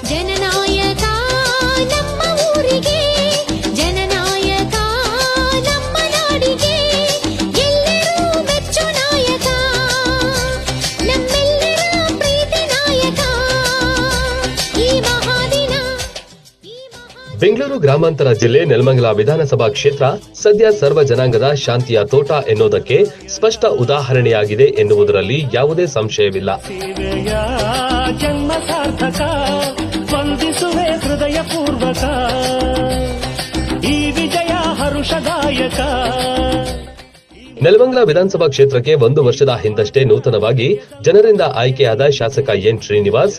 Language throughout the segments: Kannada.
ಜನನಾಯಕ ನಮ್ಮ ಊರಿಗೆ, ಜನನಾಯಕ ನಮ್ಮ ನಾಡಿಗೆ, ಎಲ್ಲರೂ ಮೆಚ್ಚು ನಾಯಕ, ನಮ್ಮೆಲ್ಲರ ಪ್ರೀತಿ ನಾಯಕ. ಈ ಮಹಾದಿನ ಬೆಂಗಳೂರು ಗ್ರಾಮಾಂತರ ಜಿಲ್ಲೆ ನೆಲಮಂಗಲ ವಿಧಾನಸಭಾ ಕ್ಷೇತ್ರ ಸದ್ಯ ಸರ್ವ ಜನಾಂಗದ ಶಾಂತಿಯ ತೋಟ ಎನ್ನುವುದಕ್ಕೆ ಸ್ಪಷ್ಟ ಉದಾಹರಣೆಯಾಗಿದೆ ಎನ್ನುವುದರಲ್ಲಿ ಯಾವುದೇ ಸಂಶಯವಿಲ್ಲ. ಜನ್ಮ ಸಾರ್ಥಕ ವಂದಿಸುವೆ ಹೃದಯ ಪೂರ್ವಕ, ಈ ವಿಜಯ ಹರುಷದಾಯಕ. ನೆಲಮಂಗಲ ವಿಧಾನಸಭಾ ಕ್ಷೇತ್ರಕ್ಕೆ 1 ವರ್ಷದ ಹಿಂದಷ್ಟೇ ನೂತನವಾಗಿ ಜನರಿಂದ ಆಯ್ಕೆಯಾದ ಶಾಸಕ ಎನ್ ಶ್ರೀನಿವಾಸ್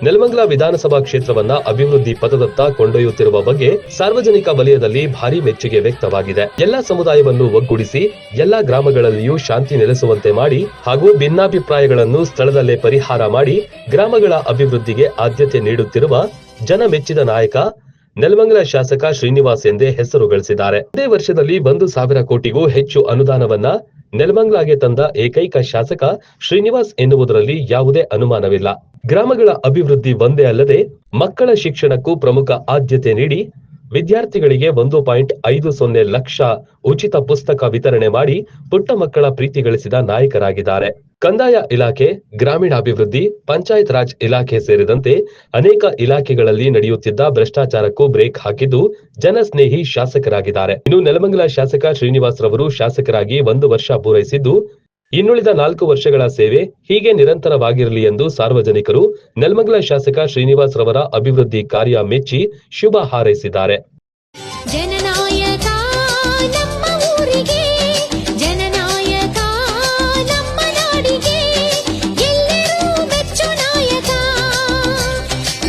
ನೆಲಮಂಗಲ ವಿಧಾನಸಭಾ ಕ್ಷೇತ್ರವನ್ನ ಅಭಿವೃದ್ಧಿ ಪಥದತ್ತ ಕೊಂಡೊಯ್ಯುತ್ತಿರುವ ಬಗ್ಗೆ ಸಾರ್ವಜನಿಕ ವಲಯದಲ್ಲಿ ಭಾರಿ ಮೆಚ್ಚುಗೆ ವ್ಯಕ್ತವಾಗಿದೆ. ಎಲ್ಲಾ ಸಮುದಾಯವನ್ನು ಒಗ್ಗೂಡಿಸಿ ಎಲ್ಲಾ ಗ್ರಾಮಗಳಲ್ಲಿಯೂ ಶಾಂತಿ ನೆಲೆಸುವಂತೆ ಮಾಡಿ ಹಾಗೂ ಭಿನ್ನಾಭಿಪ್ರಾಯಗಳನ್ನು ಸ್ಥಳದಲ್ಲೇ ಪರಿಹಾರ ಮಾಡಿ ಗ್ರಾಮಗಳ ಅಭಿವೃದ್ಧಿಗೆ ಆದ್ಯತೆ ನೀಡುತ್ತಿರುವ ಜನ ಮೆಚ್ಚಿದ ನಾಯಕ ನೆಲಮಂಗಲ ಶಾಸಕ ಶ್ರೀನಿವಾಸ್ ಎಂದೇ ಹೆಸರು ಗಳಿಸಿದ್ದಾರೆ. ಇದೇ ವರ್ಷದಲ್ಲಿ 1,000 ಕೋಟಿಗೂ ಹೆಚ್ಚು ಅನುದಾನವನ್ನ ನೆಲಮಂಗಲಗೆ ತಂದ ಏಕೈಕ ಶಾಸಕ ಶ್ರೀನಿವಾಸ್ ಎನ್ನುವುದರಲ್ಲಿ ಯಾವುದೇ ಅನುಮಾನವಿಲ್ಲ. ಗ್ರಾಮಗಳ ಅಭಿವೃದ್ಧಿ ಒಂದೇ ಅಲ್ಲದೆ ಮಕ್ಕಳ ಶಿಕ್ಷಣಕ್ಕೂ ಪ್ರಮುಖ ಆದ್ಯತೆ ನೀಡಿ ವಿದ್ಯಾರ್ಥಿಗಳಿಗೆ 1.50 ಲಕ್ಷ ಉಚಿತ ಪುಸ್ತಕ ವಿತರಣೆ ಮಾಡಿ ಪುಟ್ಟ ಮಕ್ಕಳ ಪ್ರೀತಿ ಗಳಿಸಿದ ನಾಯಕರಾಗಿದ್ದಾರೆ. ಕಂದಾಯ ಇಲಾಖೆ, ಗ್ರಾಮೀಣಾಭಿವೃದ್ಧಿ, ಪಂಚಾಯತ್ ರಾಜ್ ಇಲಾಖೆ ಸೇರಿದಂತೆ ಅನೇಕ ಇಲಾಖೆಗಳಲ್ಲಿ ನಡೆಯುತ್ತಿದ್ದ ಭ್ರಷ್ಟಾಚಾರಕ್ಕೂ ಬ್ರೇಕ್ ಹಾಕಿದ್ದು ಜನಸ್ನೇಹಿ ಶಾಸಕರಾಗಿದ್ದಾರೆ. ಇನ್ನು ನೆಲಮಂಗಲ ಶಾಸಕ ಶ್ರೀನಿವಾಸ್ ರವರು ಶಾಸಕರಾಗಿ 1 ವರ್ಷ ಪೂರೈಸಿದ್ದು ಇನ್ನುಳಿದ 4 ವರ್ಷಗಳ ಸೇವೆ ಹೀಗೆ ನಿರಂತರವಾಗಿರಲಿ ಎಂದು ಸಾರ್ವಜನಿಕರು ನೆಲಮಂಗಲ ಶಾಸಕ ಶ್ರೀನಿವಾಸ್ ರವರ ಅಭಿವೃದ್ಧಿ ಕಾರ್ಯ ಮೆಚ್ಚಿ ಶುಭ ಹಾರೈಸಿದ್ದಾರೆ. ಜನನಾಯಕ ನಮ್ಮ ಊರಿಗೆ, ಜನನಾಯಕ ನಮ್ಮ ನಾಡಿಗೆ, ಎಲ್ಲರೂ ಮೆಚ್ಚು ನಾಯಕ,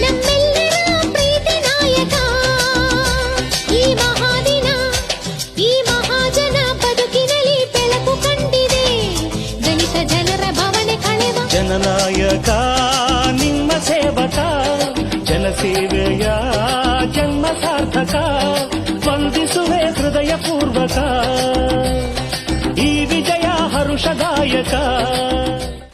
ನಮ್ಮೆಲ್ಲರ ಪ್ರೀತಿ ನಾಯಕ. ಈ ಮಹಾದಿನ, ಈ ಮಹಾಜನ ಬದುಕಿನಲ್ಲಿ ಬೆಳಕು ಕಂಡಿದೆ, ದಲಿತ ಜನರ ಭಾವನೆ ಕಳೆವ ಜನನಾಯಕ ನಿಮ್ಮ ಸೇವಕ, ಜನಸೇವೆಯ ಜನ್ಮ ಸಾರ್ಥಕ ವಂದಿಸುವೆ ಹೃದಯ ಪೂರ್ವಕ, ಈ ವಿಜಯ ಹರುಷದಾಯಕ.